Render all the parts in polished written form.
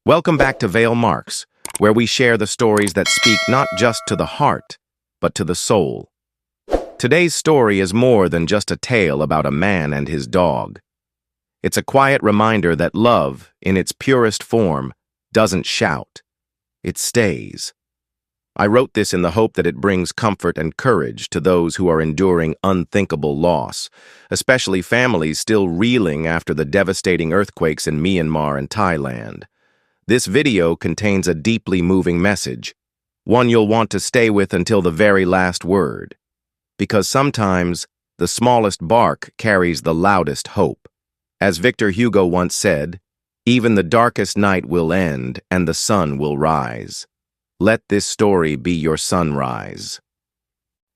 Welcome back to Vale Marks, where we share the stories that speak not just to the heart, but to the soul. Today's story is more than just a tale about a man and his dog. It's a quiet reminder that love, in its purest form, doesn't shout. It stays. I wrote this in the hope that it brings comfort and courage to those who are enduring unthinkable loss, especially families still reeling after the devastating earthquakes in Myanmar and Thailand. This video contains a deeply moving message, one you'll want to stay with until the very last word. Because sometimes, the smallest bark carries the loudest hope. As Victor Hugo once said, "Even the darkest night will end and the sun will rise." Let this story be your sunrise.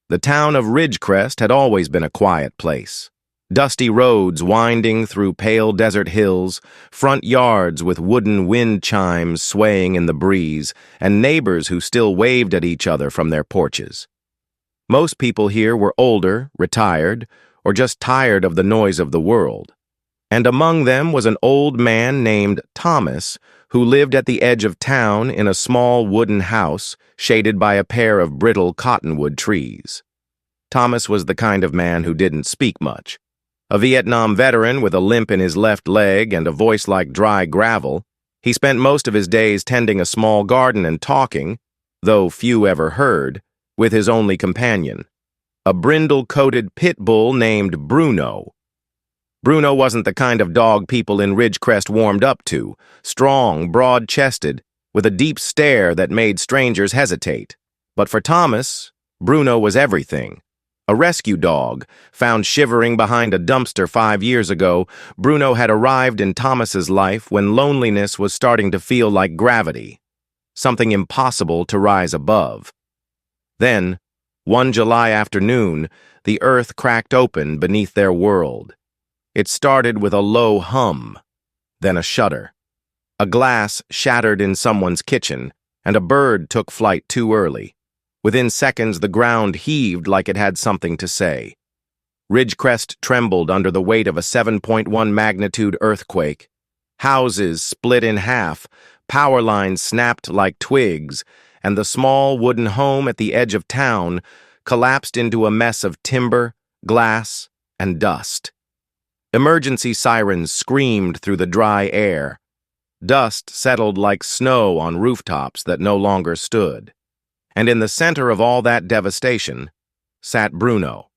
The town of Ridgerest had always been a quiet place. Dusty roads winding through pale desert hills, front yards with wooden wind chimes swaying in the breeze, and neighbors who still waved at each other from their porches. Most people here were older, retired, or just tired of the noise of the world. And among them was an old man named Thomas, who lived at the edge of town in a small wooden house shaded by a pair of brittle cottonwood trees. Thomas was the kind of man who didn't speak much. A Vietnam veteran with a limp in his left leg and a voice like dry gravel, he spent most of his days tending a small garden and talking, though few ever heard, with his only companion, a brindle-coated pit bull named Bruno. Bruno wasn't the kind of dog people in Ridgecrest warmed up to, strong, broad-chested, with a deep stare that made strangers hesitate. But for Thomas, Bruno was everything. A rescue dog, found shivering behind a dumpster 5 years ago, Bruno had arrived in Thomas's life when loneliness was starting to feel like gravity, something impossible to rise above. Then, one July afternoon, the earth cracked open beneath their world. It started with a low hum, then a shudder. A glass shattered in someone's kitchen, and a bird took flight too early. Within seconds, the ground heaved like it had something to say. Ridgecrest trembled under the weight of a 7.1 magnitude earthquake. Houses split in half, power lines snapped like twigs, and the small wooden home at the edge of town collapsed into a mess of timber, glass, and dust. Emergency sirens screamed through the dry air. Dust settled like snow on rooftops that no longer stood. And in the center of all that devastation sat Bruno.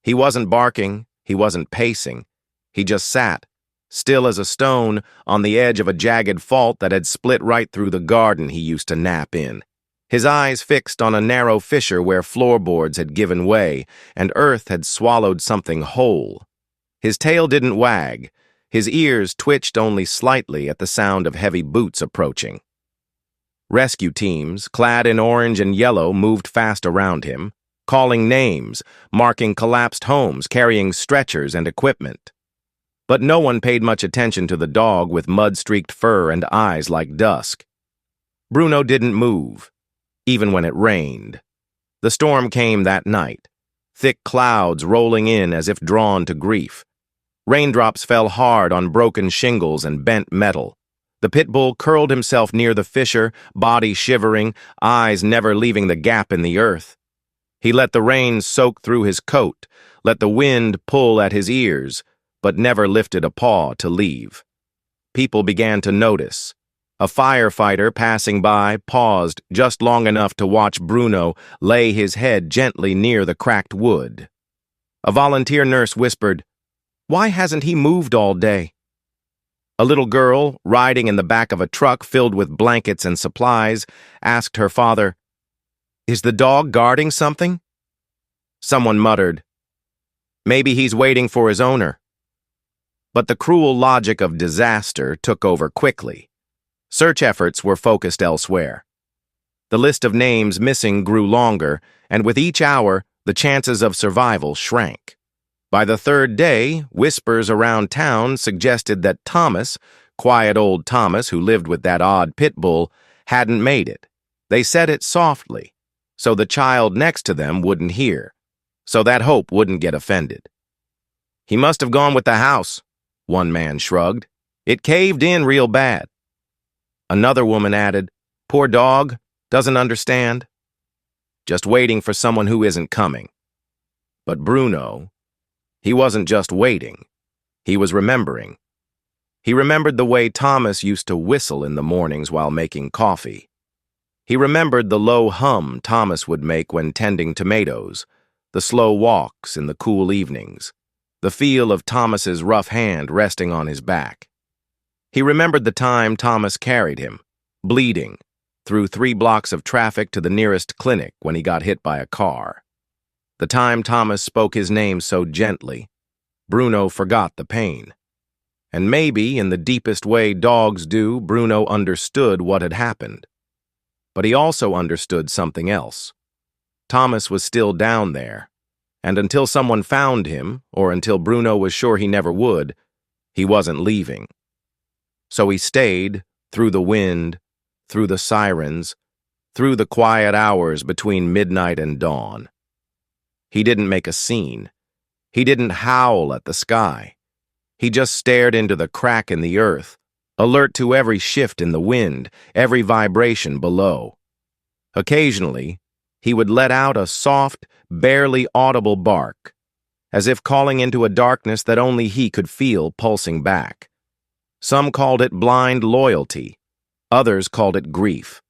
He wasn't barking, he wasn't pacing. He just sat, still as a stone, on the edge of a jagged fault that had split right through the garden he used to nap in. His eyes fixed on a narrow fissure where floorboards had given way and earth had swallowed something whole. His tail didn't wag. His ears twitched only slightly at the sound of heavy boots approaching. Rescue teams, clad in orange and yellow, moved fast around him, calling names, marking collapsed homes, carrying stretchers and equipment. But no one paid much attention to the dog with mud-streaked fur and eyes like dusk. Bruno didn't move, even when it rained. The storm came that night, thick clouds rolling in as if drawn to grief. Raindrops fell hard on broken shingles and bent metal. The pit bull curled himself near the fissure, body shivering, eyes never leaving the gap in the earth. He let the rain soak through his coat, let the wind pull at his ears, but never lifted a paw to leave. People began to notice. A firefighter passing by paused just long enough to watch Bruno lay his head gently near the cracked wood. A volunteer nurse whispered, "Why hasn't he moved all day?" A little girl, riding in the back of a truck filled with blankets and supplies, asked her father, "Is the dog guarding something?" Someone muttered, "Maybe he's waiting for his owner." But the cruel logic of disaster took over quickly. Search efforts were focused elsewhere. The list of names missing grew longer, and with each hour, the chances of survival shrank. By the third day, whispers around town suggested that Thomas, quiet old Thomas who lived with that odd pit bull, hadn't made it. They said it softly, so the child next to them wouldn't hear, so that hope wouldn't get offended. "He must have gone with the house," one man shrugged. "It caved in real bad." Another woman added, "Poor dog, doesn't understand. Just waiting for someone who isn't coming." But Bruno, he wasn't just waiting. He was remembering. He remembered the way Thomas used to whistle in the mornings while making coffee. He remembered the low hum Thomas would make when tending tomatoes, the slow walks in the cool evenings, the feel of Thomas's rough hand resting on his back. He remembered the time Thomas carried him, bleeding, through 3 blocks of traffic to the nearest clinic when he got hit by a car. The time Thomas spoke his name so gently, Bruno forgot the pain. And maybe, in the deepest way dogs do, Bruno understood what had happened. But he also understood something else. Thomas was still down there, and until someone found him, or until Bruno was sure he never would, he wasn't leaving. So he stayed, through the wind, through the sirens, through the quiet hours between midnight and dawn. He didn't make a scene. He didn't howl at the sky. He just stared into the crack in the earth, alert to every shift in the wind, every vibration below. Occasionally, he would let out a soft, barely audible bark, as if calling into a darkness that only he could feel pulsing back. Some called it blind loyalty. Others called it grief.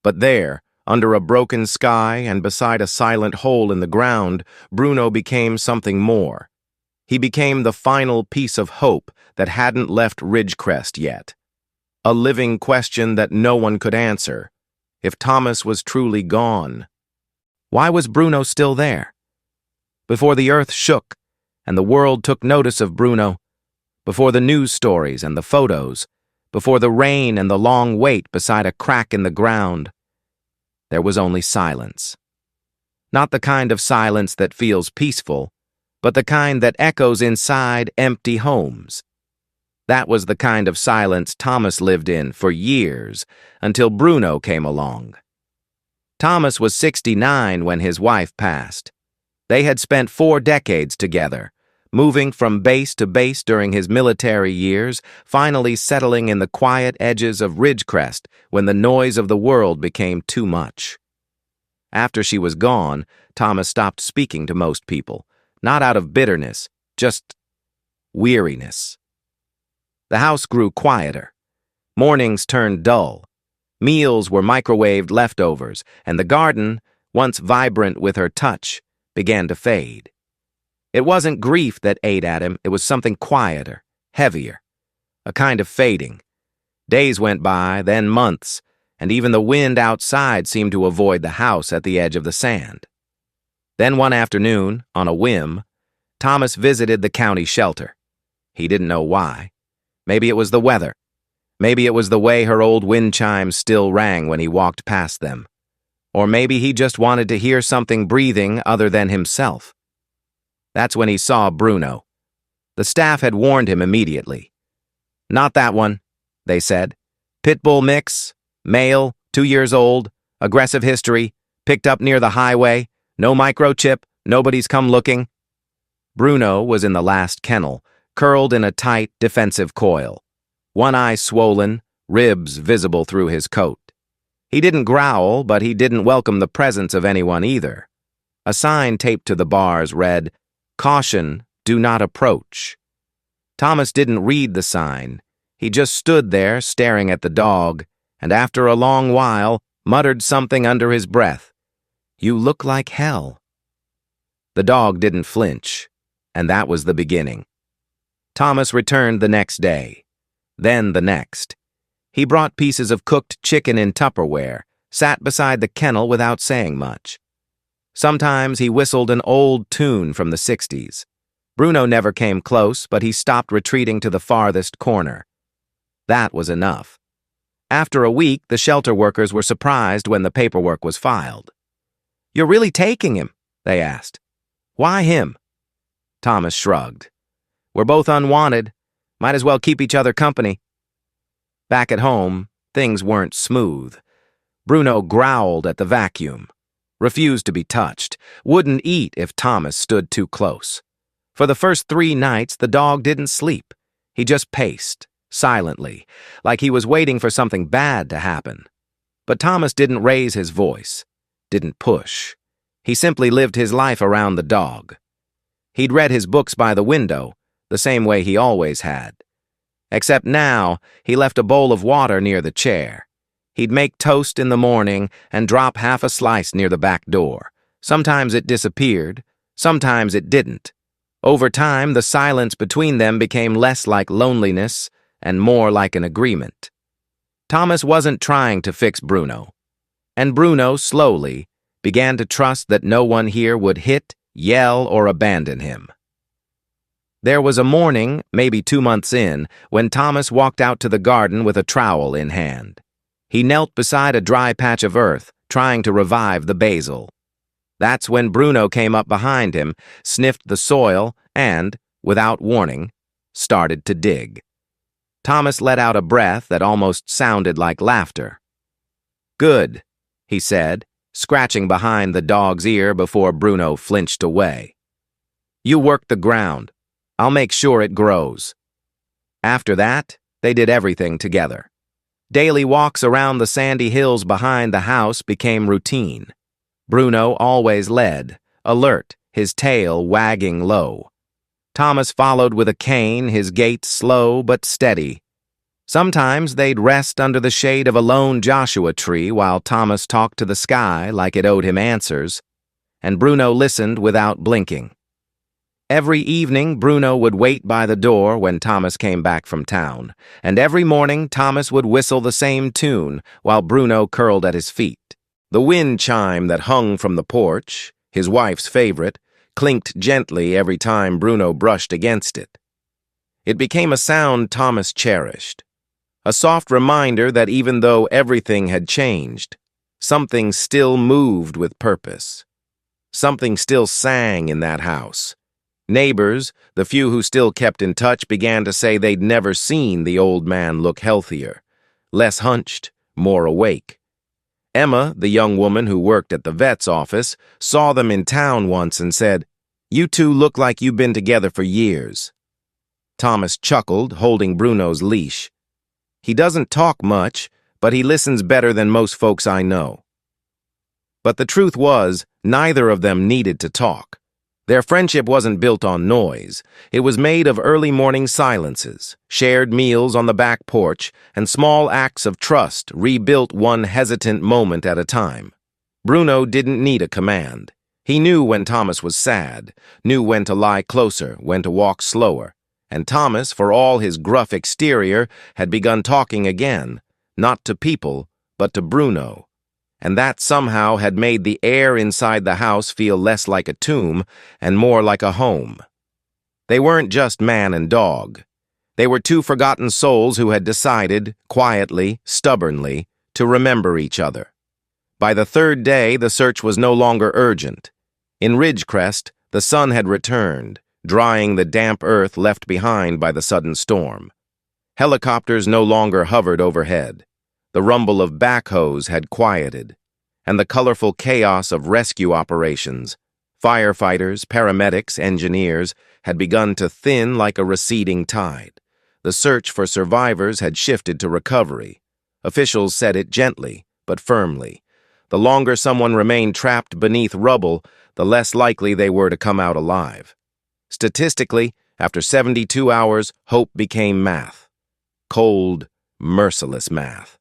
But there, under a broken sky and beside a silent hole in the ground, Bruno became something more. He became the final piece of hope that hadn't left Ridgerest yet. A living question that no one could answer. If Thomas was truly gone, why was Bruno still there? Before the earth shook and the world took notice of Bruno, before the news stories and the photos, before the rain and the long wait beside a crack in the ground, there was only silence. Not the kind of silence that feels peaceful, but the kind that echoes inside empty homes. That was the kind of silence Thomas lived in for years, until Bruno came along. Thomas was 69 when his wife passed. They had spent 4 decades together, moving from base to base during his military years, finally settling in the quiet edges of Ridgerest when the noise of the world became too much. After she was gone, Thomas stopped speaking to most people, not out of bitterness, just weariness. The house grew quieter. Mornings turned dull. Meals were microwaved leftovers, and the garden, once vibrant with her touch, began to fade. It wasn't grief that ate at him, it was something quieter, heavier, a kind of fading. Days went by, then months, and even the wind outside seemed to avoid the house at the edge of the sand. Then one afternoon, on a whim, Thomas visited the county shelter. He didn't know why. Maybe it was the weather. Maybe it was the way her old wind chimes still rang when he walked past them. Or maybe he just wanted to hear something breathing other than himself. That's when he saw Bruno. The staff had warned him immediately. "Not that one," they said. "Pitbull mix, male, 2 years old, aggressive history, picked up near the highway, no microchip, nobody's come looking." Bruno was in the last kennel, curled in a tight, defensive coil. One eye swollen, ribs visible through his coat. He didn't growl, but he didn't welcome the presence of anyone either. A sign taped to the bars read, "Caution, do not approach." Thomas didn't read the sign. He just stood there staring at the dog, and after a long while, muttered something under his breath. "You look like hell." The dog didn't flinch, and that was the beginning. Thomas returned the next day, then the next. He brought pieces of cooked chicken in Tupperware, sat beside the kennel without saying much. Sometimes he whistled an old tune from the 60s. Bruno never came close, but he stopped retreating to the farthest corner. That was enough. After a week, the shelter workers were surprised when the paperwork was filed. "You're really taking him?" they asked. "Why him?" Thomas shrugged. "We're both unwanted. Might as well keep each other company." Back at home, things weren't smooth. Bruno growled at the vacuum, refused to be touched, wouldn't eat if Thomas stood too close. For the first 3 nights, the dog didn't sleep. He just paced, silently, like he was waiting for something bad to happen. But Thomas didn't raise his voice, didn't push. He simply lived his life around the dog. He'd read his books by the window, the same way he always had. Except now, he left a bowl of water near the chair. He'd make toast in the morning and drop half a slice near the back door. Sometimes it disappeared, sometimes it didn't. Over time, the silence between them became less like loneliness and more like an agreement. Thomas wasn't trying to fix Bruno. And Bruno, slowly, began to trust that no one here would hit, yell, or abandon him. There was a morning, maybe 2 months in, when Thomas walked out to the garden with a trowel in hand. He knelt beside a dry patch of earth, trying to revive the basil. That's when Bruno came up behind him, sniffed the soil, and, without warning, started to dig. Thomas let out a breath that almost sounded like laughter. "Good," he said, scratching behind the dog's ear before Bruno flinched away. "You work the ground. I'll make sure it grows." After that, they did everything together. Daily walks around the sandy hills behind the house became routine. Bruno always led, alert, his tail wagging low. Thomas followed with a cane, his gait slow but steady. Sometimes they'd rest under the shade of a lone Joshua tree while Thomas talked to the sky like it owed him answers, and Bruno listened without blinking. Every evening, Bruno would wait by the door when Thomas came back from town, and every morning Thomas would whistle the same tune while Bruno curled at his feet. The wind chime that hung from the porch, his wife's favorite, clinked gently every time Bruno brushed against it. It became a sound Thomas cherished, a soft reminder that even though everything had changed, something still moved with purpose. Something still sang in that house. Neighbors, the few who still kept in touch, began to say they'd never seen the old man look healthier, less hunched, more awake. Emma, the young woman who worked at the vet's office, saw them in town once and said, "You two look like you've been together for years." Thomas chuckled, holding Bruno's leash. "He doesn't talk much, but he listens better than most folks I know." But the truth was, neither of them needed to talk. Their friendship wasn't built on noise. It was made of early morning silences, shared meals on the back porch, and small acts of trust rebuilt one hesitant moment at a time. Bruno didn't need a command. He knew when Thomas was sad, knew when to lie closer, when to walk slower. And Thomas, for all his gruff exterior, had begun talking again, not to people, but to Bruno. And that somehow had made the air inside the house feel less like a tomb and more like a home. They weren't just man and dog. They were two forgotten souls who had decided, quietly, stubbornly, to remember each other. By the third day, the search was no longer urgent. In Ridgerest, the sun had returned, drying the damp earth left behind by the sudden storm. Helicopters no longer hovered overhead. The rumble of backhoes had quieted, and the colorful chaos of rescue operations, firefighters, paramedics, engineers, had begun to thin like a receding tide. The search for survivors had shifted to recovery. Officials said it gently, but firmly. The longer someone remained trapped beneath rubble, the less likely they were to come out alive. Statistically, after 72 hours, hope became math. Cold, merciless math.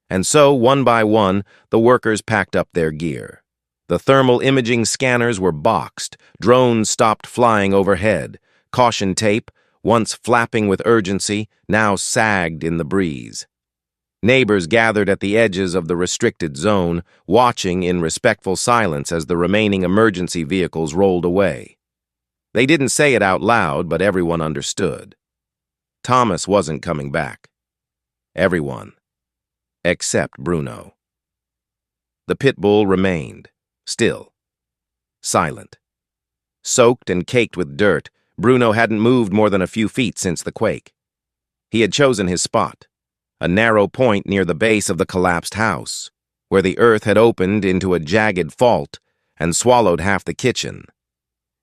And so, one by one, the workers packed up their gear. The thermal imaging scanners were boxed, drones stopped flying overhead, caution tape, once flapping with urgency, now sagged in the breeze. Neighbors gathered at the edges of the restricted zone, watching in respectful silence as the remaining emergency vehicles rolled away. They didn't say it out loud, but everyone understood. Thomas wasn't coming back. Everyone. Except Bruno. The pit bull remained, still, silent. Soaked and caked with dirt, Bruno hadn't moved more than a few feet since the quake. He had chosen his spot, a narrow point near the base of the collapsed house, where the earth had opened into a jagged fault and swallowed half the kitchen.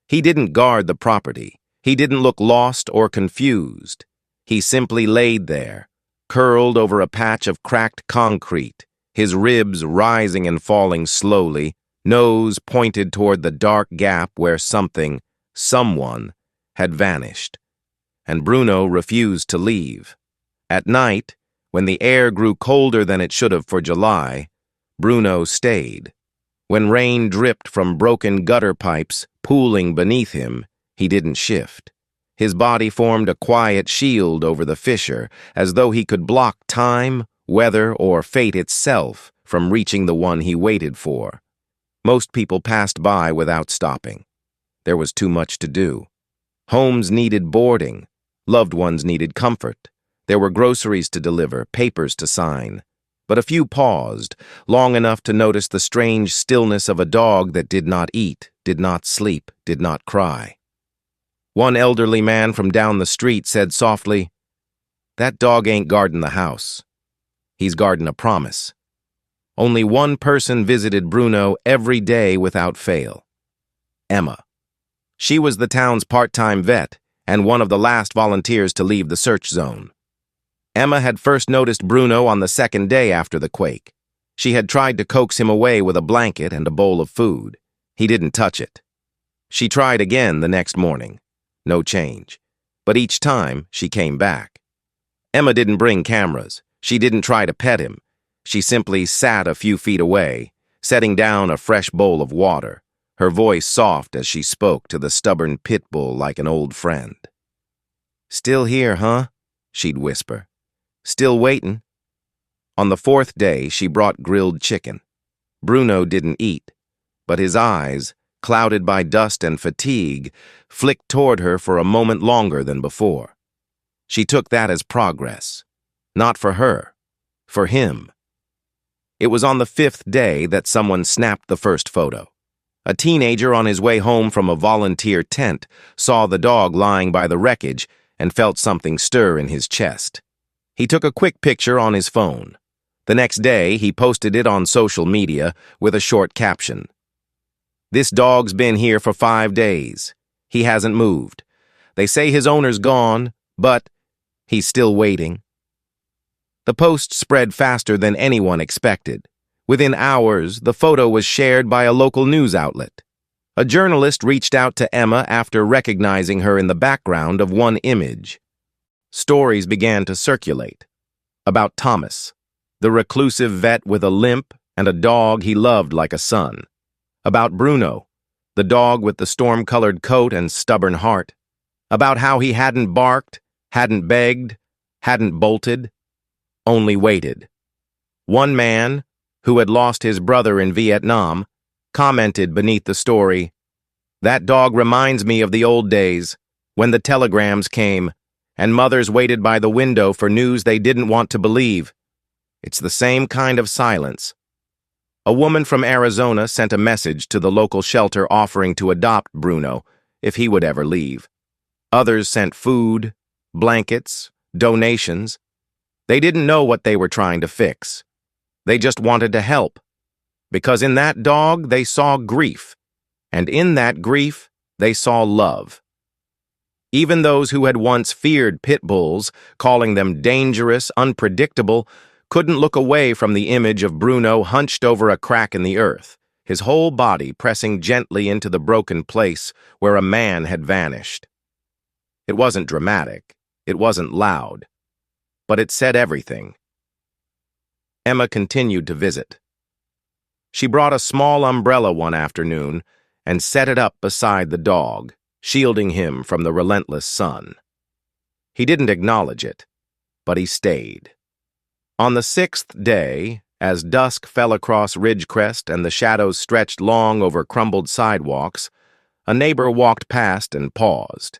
He didn't guard the property. He didn't look lost or confused. He simply laid there, curled over a patch of cracked concrete, his ribs rising and falling slowly, nose pointed toward the dark gap where someone, had vanished. And Bruno refused to leave. At night, when the air grew colder than it should have for July, Bruno stayed. When rain dripped from broken gutter pipes pooling beneath him, he didn't shift. His body formed a quiet shield over the fissure, as though he could block time, weather, or fate itself from reaching the one he waited for. Most people passed by without stopping. There was too much to do. Homes needed boarding. Loved ones needed comfort. There were groceries to deliver, papers to sign. But a few paused, long enough to notice the strange stillness of a dog that did not eat, did not sleep, did not cry. One elderly man from down the street said softly, "That dog ain't guarding the house. He's guarding a promise." Only one person visited Bruno every day without fail. Emma. She was the town's part-time vet and one of the last volunteers to leave the search zone. Emma had first noticed Bruno on the second day after the quake. She had tried to coax him away with a blanket and a bowl of food. He didn't touch it. She tried again the next morning. No change. But each time, she came back. Emma didn't bring cameras. She didn't try to pet him. She simply sat a few feet away, setting down a fresh bowl of water, her voice soft as she spoke to the stubborn pit bull like an old friend. "Still here, huh?" she'd whisper. "Still waiting?" On the fourth day, she brought grilled chicken. Bruno didn't eat, but his eyes, clouded by dust and fatigue, flicked toward her for a moment longer than before. She took that as progress. Not for her, for him. It was on the fifth day that someone snapped the first photo. A teenager on his way home from a volunteer tent saw the dog lying by the wreckage and felt something stir in his chest. He took a quick picture on his phone. The next day, he posted it on social media with a short caption. "This dog's been here for 5 days. He hasn't moved. They say his owner's gone, but he's still waiting." The post spread faster than anyone expected. Within hours, the photo was shared by a local news outlet. A journalist reached out to Emma after recognizing her in the background of one image. Stories began to circulate. About Thomas, the reclusive vet with a limp and a dog he loved like a son. About Bruno, the dog with the storm-colored coat and stubborn heart. About how he hadn't barked, hadn't begged, hadn't bolted, only waited. One man, who had lost his brother in Vietnam, commented beneath the story, "That dog reminds me of the old days, when the telegrams came, and mothers waited by the window for news they didn't want to believe. It's the same kind of silence." A woman from Arizona sent a message to the local shelter offering to adopt Bruno if he would ever leave. Others sent food, blankets, donations. They didn't know what they were trying to fix. They just wanted to help. Because in that dog, they saw grief. And in that grief, they saw love. Even those who had once feared pit bulls, calling them dangerous, unpredictable, couldn't look away from the image of Bruno hunched over a crack in the earth, his whole body pressing gently into the broken place where a man had vanished. It wasn't dramatic. It wasn't loud. But it said everything. Emma continued to visit. She brought a small umbrella one afternoon and set it up beside the dog, shielding him from the relentless sun. He didn't acknowledge it, but he stayed. On the sixth day, as dusk fell across Ridgerest and the shadows stretched long over crumbled sidewalks, a neighbor walked past and paused.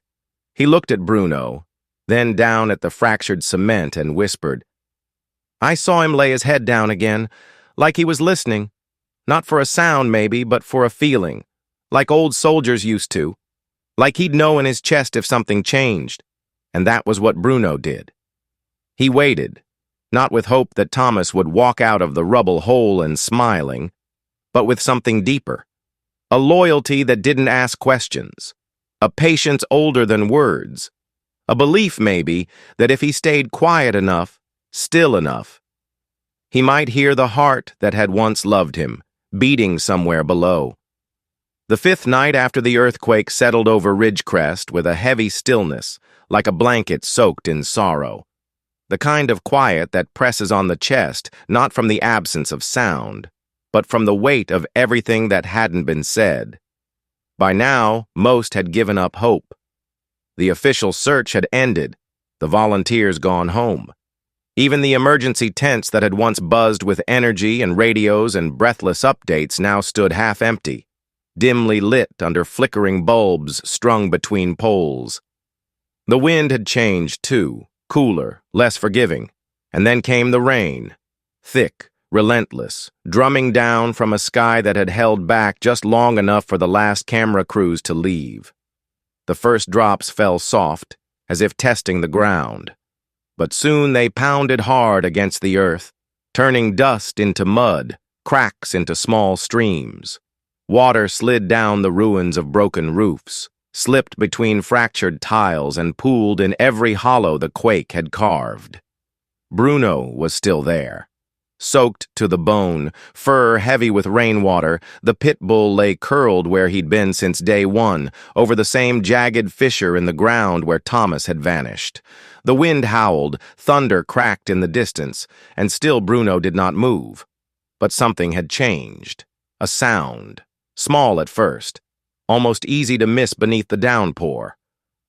He looked at Bruno, then down at the fractured cement and whispered, "I saw him lay his head down again, like he was listening. Not for a sound, maybe, but for a feeling. Like old soldiers used to. Like he'd know in his chest if something changed." And that was what Bruno did. He waited, not with hope that Thomas would walk out of the rubble whole and smiling, but with something deeper. A loyalty that didn't ask questions. A patience older than words. A belief, maybe, that if he stayed quiet enough, still enough, he might hear the heart that had once loved him, beating somewhere below. The fifth night after the earthquake settled over Ridgerest with a heavy stillness, like a blanket soaked in sorrow. The kind of quiet that presses on the chest, not from the absence of sound, but from the weight of everything that hadn't been said. By now, most had given up hope. The official search had ended, the volunteers gone home. Even the emergency tents that had once buzzed with energy and radios and breathless updates now stood half empty, dimly lit under flickering bulbs strung between poles. The wind had changed, too, cooler, less forgiving, and then came the rain, thick, relentless, drumming down from a sky that had held back just long enough for the last camera crews to leave. The first drops fell soft, as if testing the ground, but soon they pounded hard against the earth, turning dust into mud, cracks into small streams. Water slid down the ruins of broken roofs, slipped between fractured tiles, and pooled in every hollow the quake had carved. Bruno was still there. Soaked to the bone, fur heavy with rainwater, the pit bull lay curled where he'd been since day one, over the same jagged fissure in the ground where Thomas had vanished. The wind howled, thunder cracked in the distance, and still Bruno did not move. But something had changed. A sound. Small at first, almost easy to miss beneath the downpour.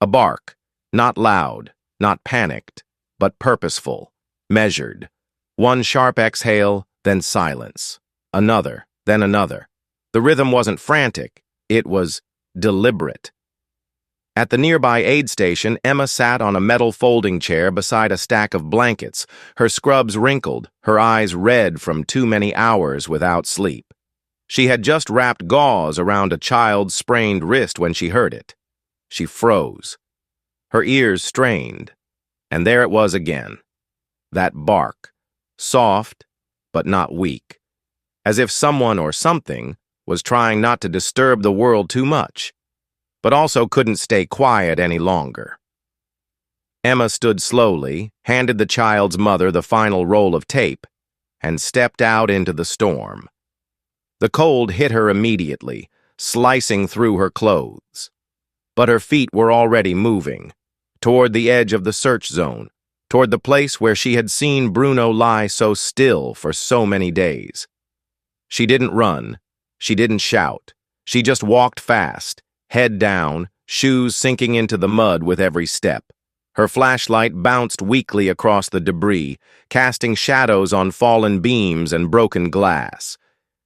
A bark, not loud, not panicked, but purposeful, measured. One sharp exhale, then silence. Another, then another. The rhythm wasn't frantic, it was deliberate. At the nearby aid station, Emma sat on a metal folding chair beside a stack of blankets, her scrubs wrinkled, her eyes red from too many hours without sleep. She had just wrapped gauze around a child's sprained wrist when she heard it. She froze. Her ears strained, and there it was again. That bark, soft but not weak, as if someone or something was trying not to disturb the world too much, but also couldn't stay quiet any longer. Emma stood slowly, handed the child's mother the final roll of tape, and stepped out into the storm. The cold hit her immediately, slicing through her clothes. But her feet were already moving, toward the edge of the search zone, toward the place where she had seen Bruno lie so still for so many days. She didn't run, she didn't shout, she just walked fast, head down, shoes sinking into the mud with every step. Her flashlight bounced weakly across the debris, casting shadows on fallen beams and broken glass.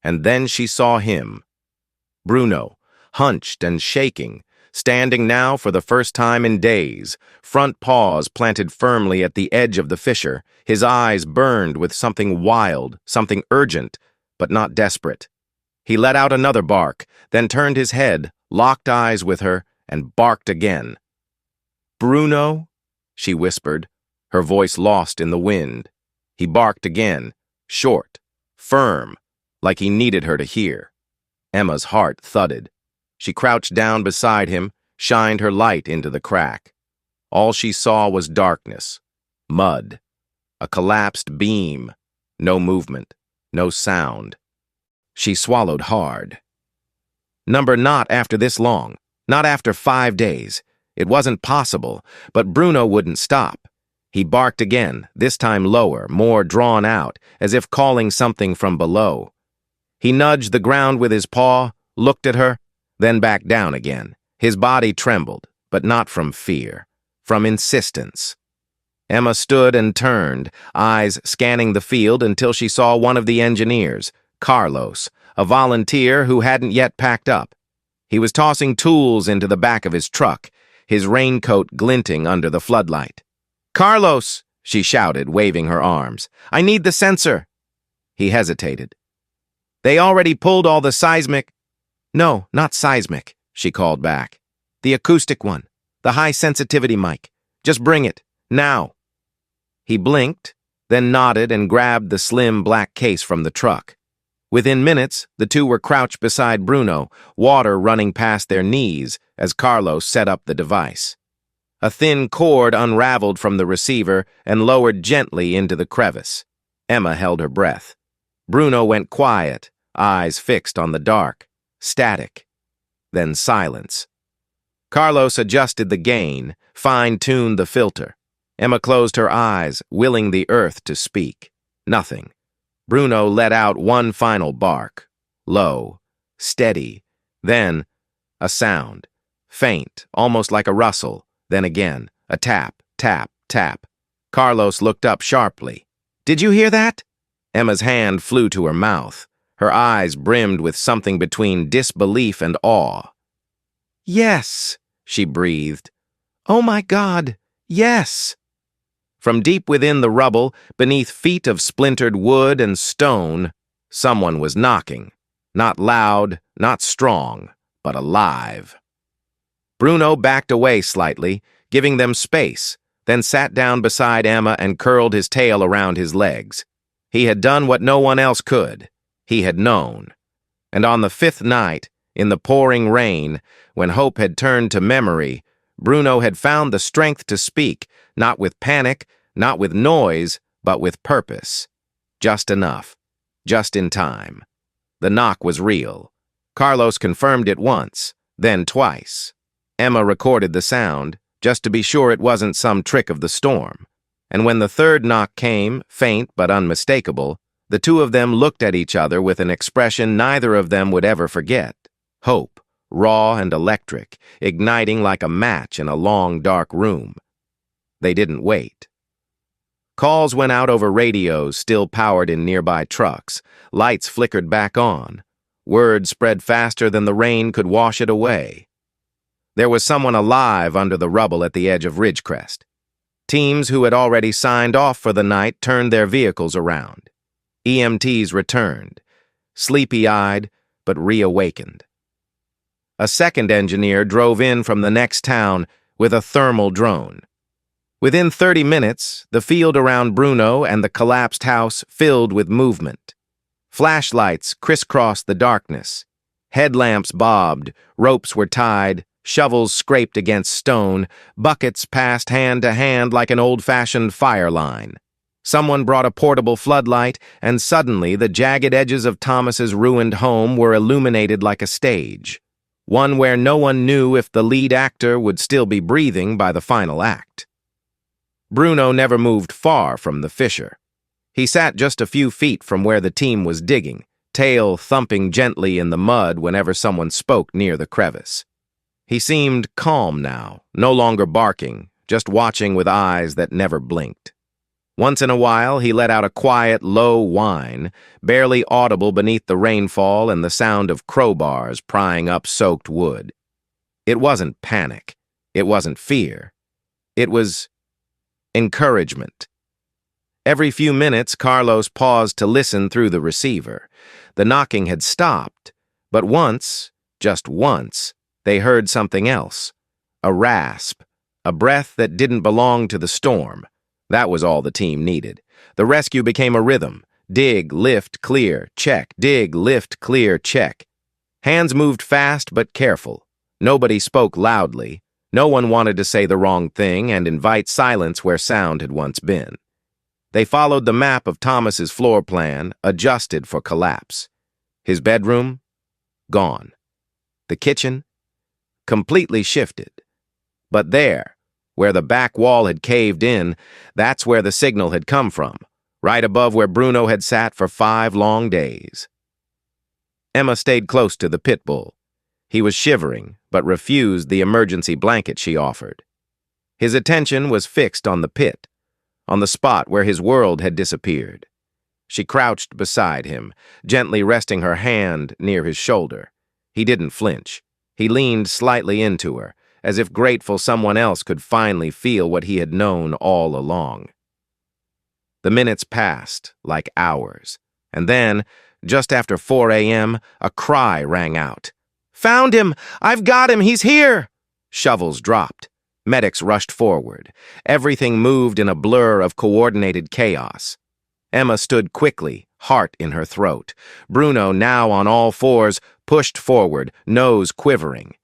And then she saw him. Bruno, hunched and shaking, standing now for the first time in days, front paws planted firmly at the edge of the fissure, his eyes burned with something wild, something urgent, but not desperate. He let out another bark, then turned his head, locked eyes with her, and barked again. "Bruno?" she whispered, her voice lost in the wind. He barked again, short, firm, like he needed her to hear. Emma's heart thudded. She crouched down beside him, shined her light into the crack. All she saw was darkness, mud, a collapsed beam, no movement, no sound. She swallowed hard. Not after this long, not after 5 days. It wasn't possible, but Bruno wouldn't stop. He barked again, this time lower, more drawn out, as if calling something from below. He nudged the ground with his paw, looked at her, then back down again. His body trembled, but not from fear, from insistence. Emma stood and turned, eyes scanning the field until she saw one of the engineers, Carlos, a volunteer who hadn't yet packed up. He was tossing tools into the back of his truck, his raincoat glinting under the floodlight. "Carlos!" she shouted, waving her arms. "I need the sensor." He hesitated. "They already pulled all the seismic—" "No, not seismic," she called back. "The acoustic one, the high-sensitivity mic. Just bring it, now." He blinked, then nodded and grabbed the slim black case from the truck. Within minutes, the two were crouched beside Bruno, water running past their knees as Carlos set up the device. A thin cord unraveled from the receiver and lowered gently into the crevice. Emma held her breath. Bruno went quiet, eyes fixed on the dark, static. Then silence. Carlos adjusted the gain, fine-tuned the filter. Emma closed her eyes, willing the earth to speak. Nothing. Bruno let out one final bark. Low, steady. Then, a sound. Faint, almost like a rustle. Then again, a tap, tap, tap. Carlos looked up sharply. "Did you hear that?" Emma's hand flew to her mouth. Her eyes brimmed with something between disbelief and awe. "Yes," she breathed. "Oh my God, yes." From deep within the rubble, beneath feet of splintered wood and stone, someone was knocking. Not loud, not strong, but alive. Bruno backed away slightly, giving them space, then sat down beside Emma and curled his tail around his legs. He had done what no one else could. He had known. And on the fifth night, in the pouring rain, when hope had turned to memory, Bruno had found the strength to speak, not with panic, not with noise, but with purpose. Just enough. Just in time. The knock was real. Carlos confirmed it once, then twice. Emma recorded the sound, just to be sure it wasn't some trick of the storm. And when the third knock came, faint but unmistakable, the two of them looked at each other with an expression neither of them would ever forget. Hope, raw and electric, igniting like a match in a long, dark room. They didn't wait. Calls went out over radios still powered in nearby trucks. Lights flickered back on. Word spread faster than the rain could wash it away. There was someone alive under the rubble at the edge of Ridgerest. Teams who had already signed off for the night turned their vehicles around. EMTs returned, sleepy-eyed but reawakened. A second engineer drove in from the next town with a thermal drone. Within 30 minutes, the field around Bruno and the collapsed house filled with movement. Flashlights crisscrossed the darkness. Headlamps bobbed, ropes were tied, shovels scraped against stone, buckets passed hand to hand like an old-fashioned fire line. Someone brought a portable floodlight, and suddenly the jagged edges of Thomas's ruined home were illuminated like a stage. One where no one knew if the lead actor would still be breathing by the final act. Bruno never moved far from the fissure. He sat just a few feet from where the team was digging, tail thumping gently in the mud whenever someone spoke near the crevice. He seemed calm now, no longer barking, just watching with eyes that never blinked. Once in a while, he let out a quiet, low whine, barely audible beneath the rainfall and the sound of crowbars prying up soaked wood. It wasn't panic. It wasn't fear. It was encouragement. Every few minutes, Carlos paused to listen through the receiver. The knocking had stopped, but once, just once, they heard something else. A rasp, a breath that didn't belong to the storm. That was all the team needed. The rescue became a rhythm. Dig, lift, clear, check. Dig, lift, clear, check. Hands moved fast but careful. Nobody spoke loudly. No one wanted to say the wrong thing and invite silence where sound had once been. They followed the map of Thomas's floor plan, adjusted for collapse. His bedroom? Gone. The kitchen? Completely shifted. But there, where the back wall had caved in, that's where the signal had come from, right above where Bruno had sat for 5 long days. Emma stayed close to the pit bull. He was shivering, but refused the emergency blanket she offered. His attention was fixed on the pit, on the spot where his world had disappeared. She crouched beside him, gently resting her hand near his shoulder. He didn't flinch. He leaned slightly into her, as if grateful someone else could finally feel what he had known all along. The minutes passed, like hours, and then, just after 4 a.m., a cry rang out. "Found him! I've got him! He's here!" Shovels dropped. Medics rushed forward. Everything moved in a blur of coordinated chaos. Emma stood quickly, heart in her throat. Bruno, now on all fours, pushed forward, nose quivering.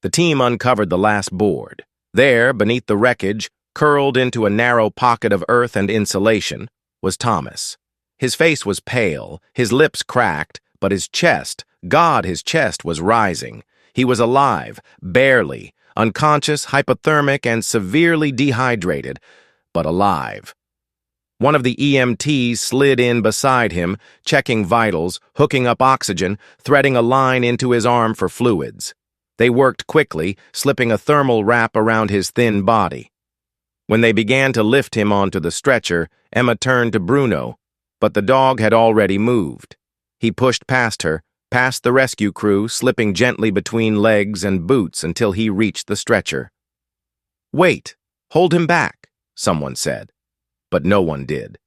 The team uncovered the last board. There, beneath the wreckage, curled into a narrow pocket of earth and insulation, was Thomas. His face was pale, his lips cracked, but his chest, his chest was rising. He was alive, barely, unconscious, hypothermic, and severely dehydrated, but alive. One of the EMTs slid in beside him, checking vitals, hooking up oxygen, threading a line into his arm for fluids. They worked quickly, slipping a thermal wrap around his thin body. When they began to lift him onto the stretcher, Emma turned to Bruno, but the dog had already moved. He pushed past her, past the rescue crew, slipping gently between legs and boots until he reached the stretcher. "Wait, hold him back," someone said. But no one did.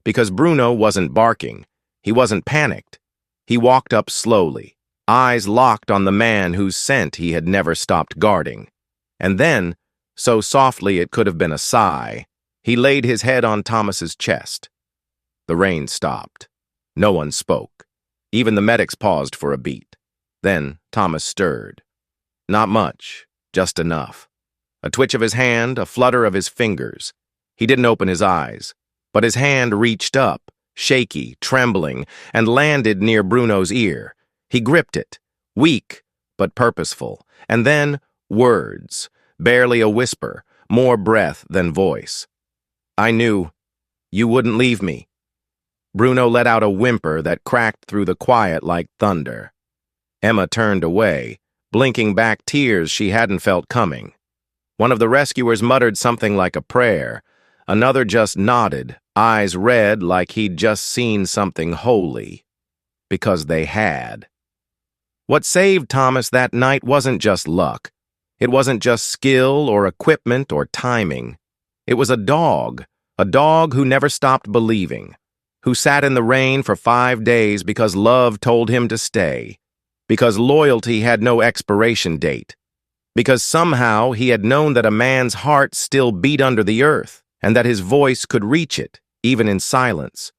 Because Bruno wasn't barking. He wasn't panicked. He walked up slowly, eyes locked on the man whose scent he had never stopped guarding. And then, so softly it could have been a sigh, he laid his head on Thomas's chest. The rain stopped. No one spoke. Even the medics paused for a beat. Then Thomas stirred. Not much, just enough. A twitch of his hand, a flutter of his fingers. He didn't open his eyes, but his hand reached up, shaky, trembling, and landed near Bruno's ear. He gripped it, weak but purposeful, and then words, barely a whisper, more breath than voice. "I knew you wouldn't leave me." Bruno let out a whimper that cracked through the quiet like thunder. Emma turned away, blinking back tears she hadn't felt coming. One of the rescuers muttered something like a prayer. Another just nodded, eyes red like he'd just seen something holy. Because they had. What saved Thomas that night wasn't just luck. It wasn't just skill or equipment or timing. It was a dog who never stopped believing, who sat in the rain for 5 days because love told him to stay, because loyalty had no expiration date, because somehow he had known that a man's heart still beat under the earth, and that his voice could reach it, even in silence.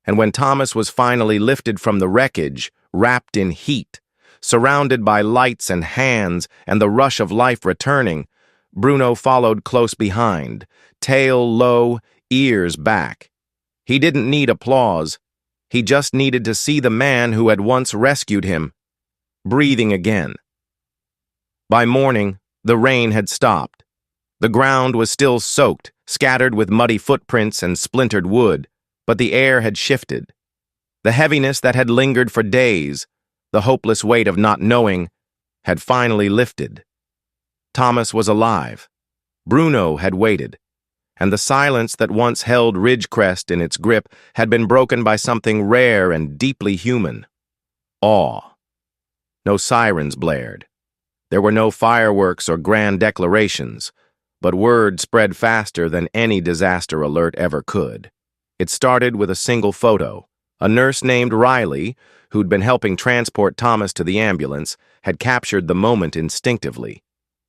And when Thomas was finally lifted from the wreckage, wrapped in heat, surrounded by lights and hands and the rush of life returning, Bruno followed close behind, tail low, ears back. He didn't need applause. He just needed to see the man who had once rescued him, breathing again. By morning, the rain had stopped. The ground was still soaked, scattered with muddy footprints and splintered wood, but the air had shifted. The heaviness that had lingered for days, the hopeless weight of not knowing, had finally lifted. Thomas was alive. Bruno had waited, and the silence that once held Ridgerest in its grip had been broken by something rare and deeply human. Awe. No sirens blared. There were no fireworks or grand declarations, but word spread faster than any disaster alert ever could. It started with a single photo. A nurse named Riley, who'd been helping transport Thomas to the ambulance, had captured the moment instinctively.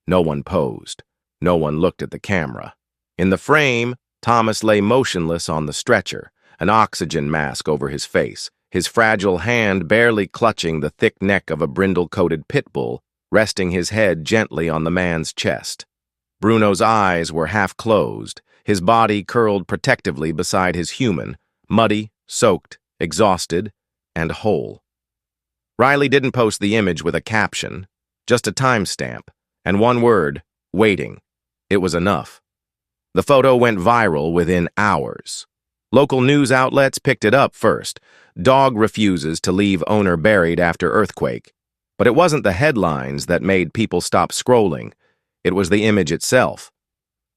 No one posed. No one looked at the camera. In the frame, Thomas lay motionless on the stretcher, an oxygen mask over his face, his fragile hand barely clutching the thick neck of a brindle-coated pit bull, resting his head gently on the man's chest. Bruno's eyes were half closed, his body curled protectively beside his human, muddy, soaked, exhausted, and whole. Riley didn't post the image with a caption, just a timestamp, and one word, waiting. It was enough. The photo went viral within hours. Local news outlets picked it up first. Dog refuses to leave owner buried after earthquake. But it wasn't the headlines that made people stop scrolling. It was the image itself.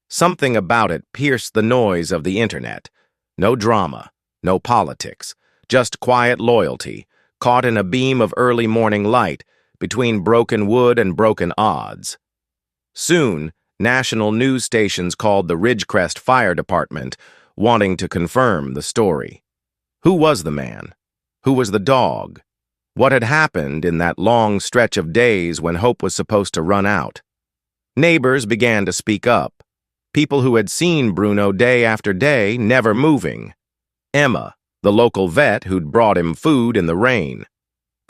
Something about it pierced the noise of the internet. No drama, no politics, just quiet loyalty, caught in a beam of early morning light between broken wood and broken odds. Soon, national news stations called the Ridgerest Fire Department, wanting to confirm the story. Who was the man? Who was the dog? What had happened in that long stretch of days when hope was supposed to run out? Neighbors began to speak up. People who had seen Bruno day after day, never moving. Emma, the local vet who'd brought him food in the rain.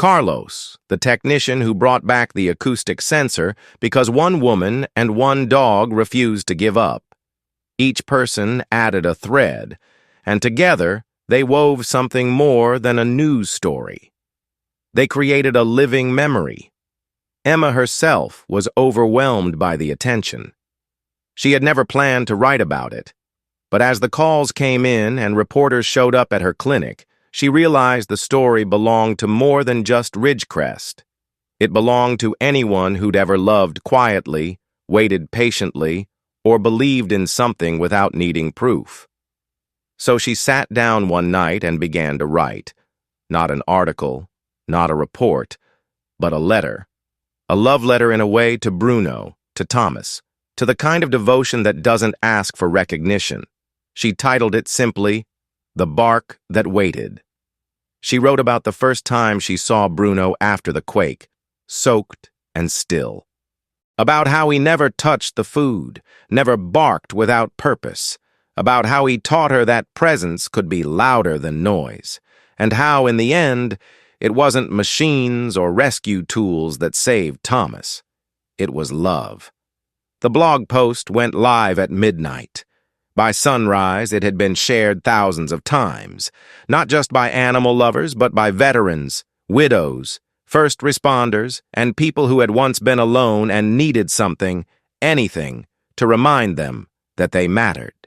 Carlos, the technician who brought back the acoustic sensor because one woman and one dog refused to give up. Each person added a thread, and together they wove something more than a news story. They created a living memory. Emma herself was overwhelmed by the attention. She had never planned to write about it, but as the calls came in and reporters showed up at her clinic, she realized the story belonged to more than just Ridgerest. It belonged to anyone who'd ever loved quietly, waited patiently, or believed in something without needing proof. So she sat down one night and began to write. Not an article, not a report, but a letter. A love letter in a way to Bruno, to Thomas, to the kind of devotion that doesn't ask for recognition. She titled it simply, The Bark That Waited. She wrote about the first time she saw Bruno after the quake, soaked and still. About how he never touched the food, never barked without purpose. About how he taught her that presence could be louder than noise. And how, in the end, it wasn't machines or rescue tools that saved Thomas. It was love. The blog post went live at midnight. By sunrise, it had been shared thousands of times, not just by animal lovers, but by veterans, widows, first responders, and people who had once been alone and needed something, anything, to remind them that they mattered.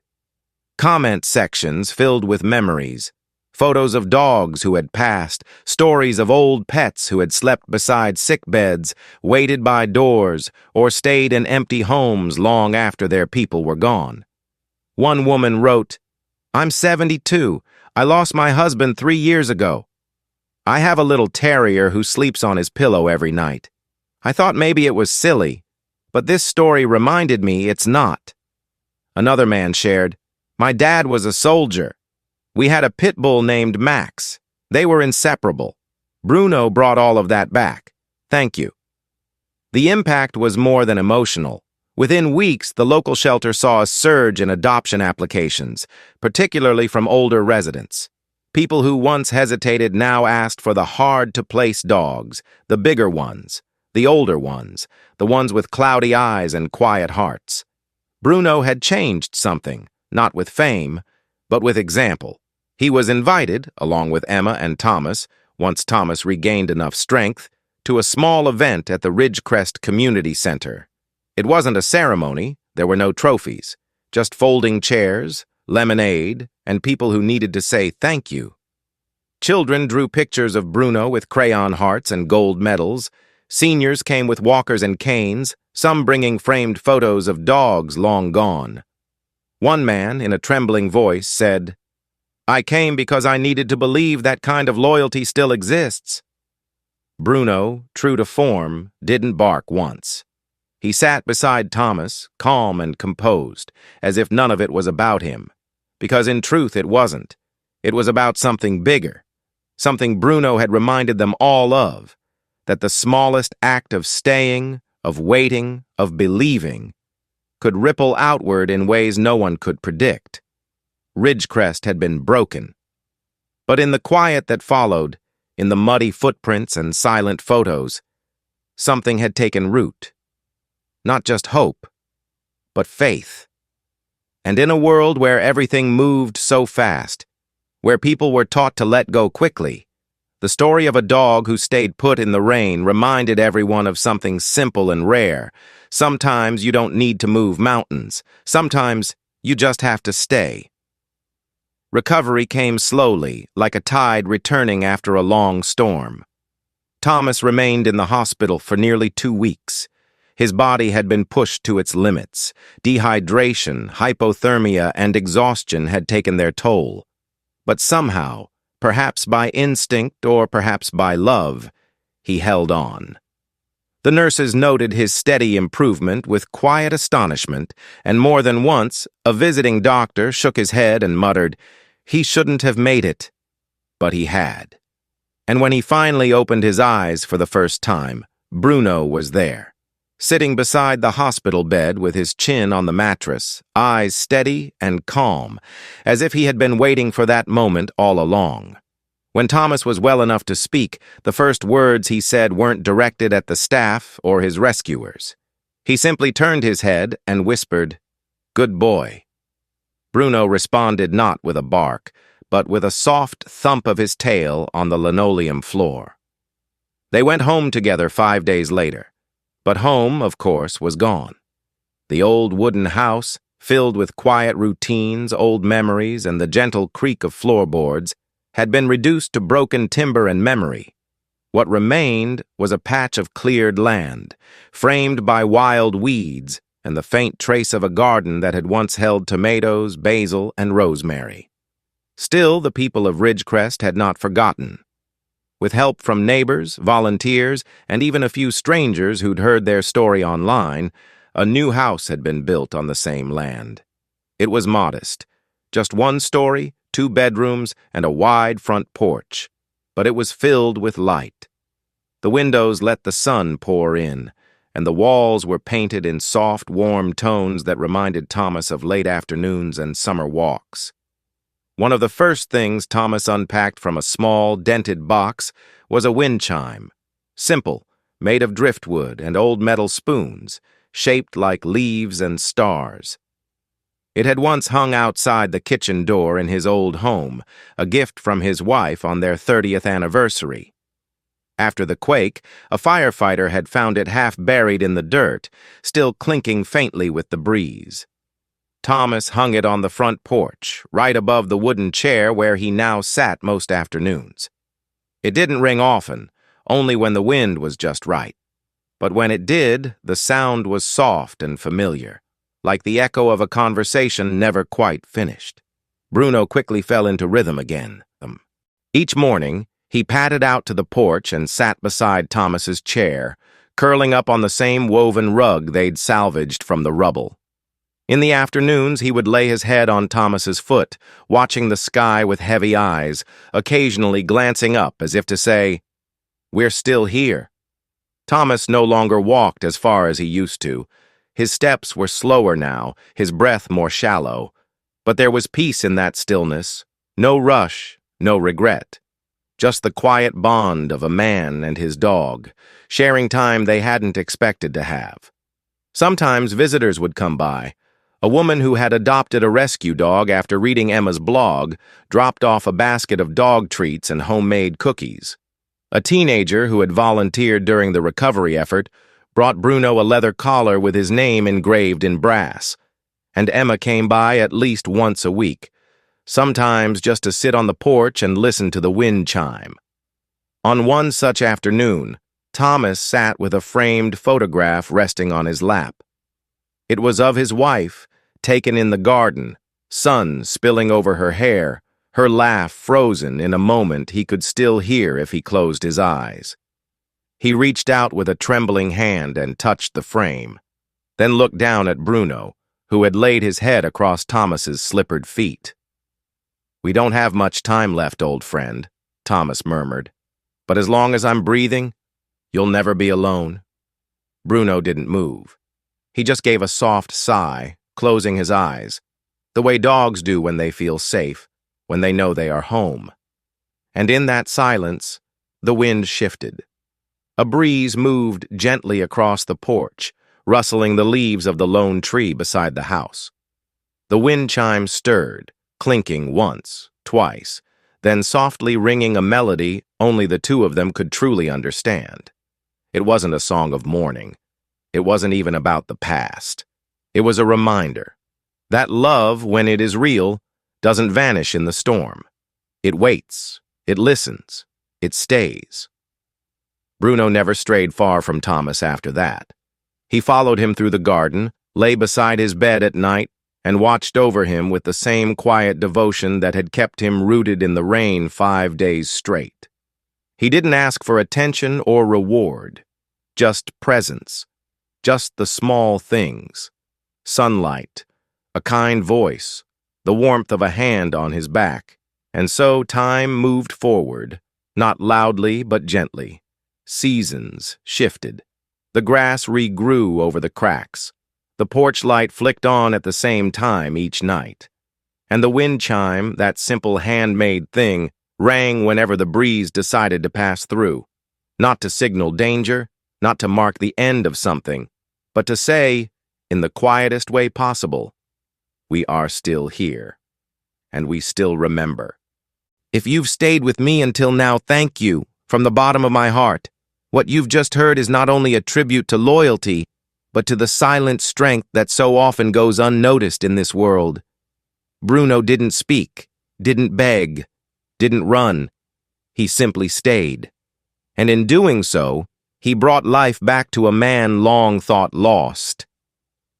Comment sections filled with memories, photos of dogs who had passed, stories of old pets who had slept beside sick beds, waited by doors, or stayed in empty homes long after their people were gone. One woman wrote, "I'm 72. I lost my husband 3 years ago. I have a little terrier who sleeps on his pillow every night. I thought maybe it was silly, but this story reminded me it's not." Another man shared, "My dad was a soldier. We had a pit bull named Max. They were inseparable. Bruno brought all of that back. Thank you." The impact was more than emotional. Within weeks, the local shelter saw a surge in adoption applications, particularly from older residents. People who once hesitated now asked for the hard-to-place dogs, the bigger ones, the older ones, the ones with cloudy eyes and quiet hearts. Bruno had changed something, not with fame, but with example. He was invited, along with Emma and Thomas, once Thomas regained enough strength, to a small event at the Ridgerest Community Center. It wasn't a ceremony, there were no trophies, just folding chairs, lemonade, and people who needed to say thank you. Children drew pictures of Bruno with crayon hearts and gold medals. Seniors came with walkers and canes, some bringing framed photos of dogs long gone. One man, in a trembling voice, said, "I came because I needed to believe that kind of loyalty still exists." Bruno, true to form, didn't bark once. He sat beside Thomas, calm and composed, as if none of it was about him. Because in truth it wasn't. It was about something bigger. Something Bruno had reminded them all of. That the smallest act of staying, of waiting, of believing, could ripple outward in ways no one could predict. Ridgerest had been broken. But in the quiet that followed, in the muddy footprints and silent photos, something had taken root. Not just hope, but faith. And in a world where everything moved so fast, where people were taught to let go quickly, the story of a dog who stayed put in the rain reminded everyone of something simple and rare. Sometimes you don't need to move mountains. Sometimes you just have to stay. Recovery came slowly, like a tide returning after a long storm. Thomas remained in the hospital for nearly 2 weeks. His body had been pushed to its limits. Dehydration, hypothermia, and exhaustion had taken their toll. But somehow, perhaps by instinct or perhaps by love, he held on. The nurses noted his steady improvement with quiet astonishment, and more than once, a visiting doctor shook his head and muttered, "He shouldn't have made it." But he had. And when he finally opened his eyes for the first time, Bruno was there. Sitting beside the hospital bed with his chin on the mattress, eyes steady and calm, as if he had been waiting for that moment all along. When Thomas was well enough to speak, the first words he said weren't directed at the staff or his rescuers. He simply turned his head and whispered, "Good boy." Bruno responded not with a bark, but with a soft thump of his tail on the linoleum floor. They went home together 5 days later, but home, of course, was gone. The old wooden house, filled with quiet routines, old memories, and the gentle creak of floorboards, had been reduced to broken timber and memory. What remained was a patch of cleared land, framed by wild weeds and the faint trace of a garden that had once held tomatoes, basil, and rosemary. Still, the people of Ridgerest had not forgotten. With help from neighbors, volunteers, and even a few strangers who'd heard their story online, a new house had been built on the same land. It was modest, just 1 story, 2 bedrooms, and a wide front porch, but it was filled with light. The windows let the sun pour in, and the walls were painted in soft, warm tones that reminded Thomas of late afternoons and summer walks. One of the first things Thomas unpacked from a small, dented box was a wind chime. Simple, made of driftwood and old metal spoons, shaped like leaves and stars. It had once hung outside the kitchen door in his old home, a gift from his wife on their 30th anniversary. After the quake, a firefighter had found it half buried in the dirt, still clinking faintly with the breeze. Thomas hung it on the front porch, right above the wooden chair where he now sat most afternoons. It didn't ring often, only when the wind was just right. But when it did, the sound was soft and familiar, like the echo of a conversation never quite finished. Bruno quickly fell into rhythm again. Each morning, he padded out to the porch and sat beside Thomas's chair, curling up on the same woven rug they'd salvaged from the rubble. In the afternoons, he would lay his head on Thomas's foot, watching the sky with heavy eyes, occasionally glancing up as if to say, "We're still here." Thomas no longer walked as far as he used to. His steps were slower now, his breath more shallow. But there was peace in that stillness, no rush, no regret. Just the quiet bond of a man and his dog, sharing time they hadn't expected to have. Sometimes visitors would come by. A woman who had adopted a rescue dog after reading Emma's blog dropped off a basket of dog treats and homemade cookies. A teenager who had volunteered during the recovery effort brought Bruno a leather collar with his name engraved in brass. And Emma came by at least once a week, sometimes just to sit on the porch and listen to the wind chime. On one such afternoon, Thomas sat with a framed photograph resting on his lap. It was of his wife, taken in the garden, sun spilling over her hair, her laugh frozen in a moment he could still hear if he closed his eyes. He reached out with a trembling hand and touched the frame, then looked down at Bruno, who had laid his head across Thomas's slippered feet. "We don't have much time left, old friend," Thomas murmured. "But as long as I'm breathing, you'll never be alone." Bruno didn't move. He just gave a soft sigh, closing his eyes, the way dogs do when they feel safe, when they know they are home. And in that silence, the wind shifted. A breeze moved gently across the porch, rustling the leaves of the lone tree beside the house. The wind chime stirred, clinking once, twice, then softly ringing a melody only the two of them could truly understand. It wasn't a song of mourning. It wasn't even about the past. It was a reminder that love, when it is real, doesn't vanish in the storm. It waits, it listens, it stays. Bruno never strayed far from Thomas after that. He followed him through the garden, lay beside his bed at night, and watched over him with the same quiet devotion that had kept him rooted in the rain 5 days straight. He didn't ask for attention or reward, just presence, just the small things. Sunlight, a kind voice, the warmth of a hand on his back. And so time moved forward, not loudly but gently. Seasons shifted. The grass regrew over the cracks. The porch light flicked on at the same time each night. And the wind chime, that simple handmade thing, rang whenever the breeze decided to pass through, not to signal danger, not to mark the end of something, but to say, in the quietest way possible, we are still here, and we still remember. If you've stayed with me until now, thank you, from the bottom of my heart. What you've just heard is not only a tribute to loyalty, but to the silent strength that so often goes unnoticed in this world. Bruno didn't speak, didn't beg, didn't run. He simply stayed. And in doing so, he brought life back to a man long thought lost.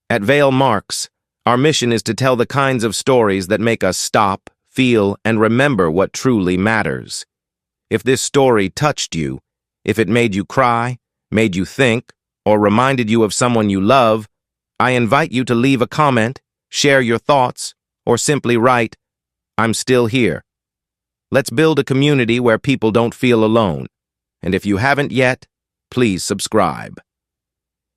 At Vale Marks, our mission is to tell the kinds of stories that make us stop, feel, and remember what truly matters. If this story touched you, if it made you cry, made you think, or reminded you of someone you love, I invite you to leave a comment, share your thoughts, or simply write, "I'm still here." Let's build a community where people don't feel alone. And if you haven't yet, please subscribe.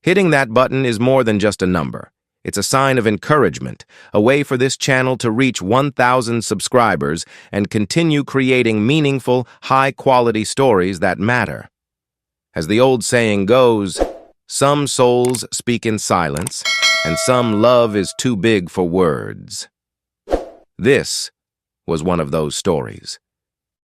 Hitting that button is more than just a number. It's a sign of encouragement, a way for this channel to reach 1,000 subscribers and continue creating meaningful, high-quality stories that matter. As the old saying goes, some souls speak in silence, and some love is too big for words. This was one of those stories.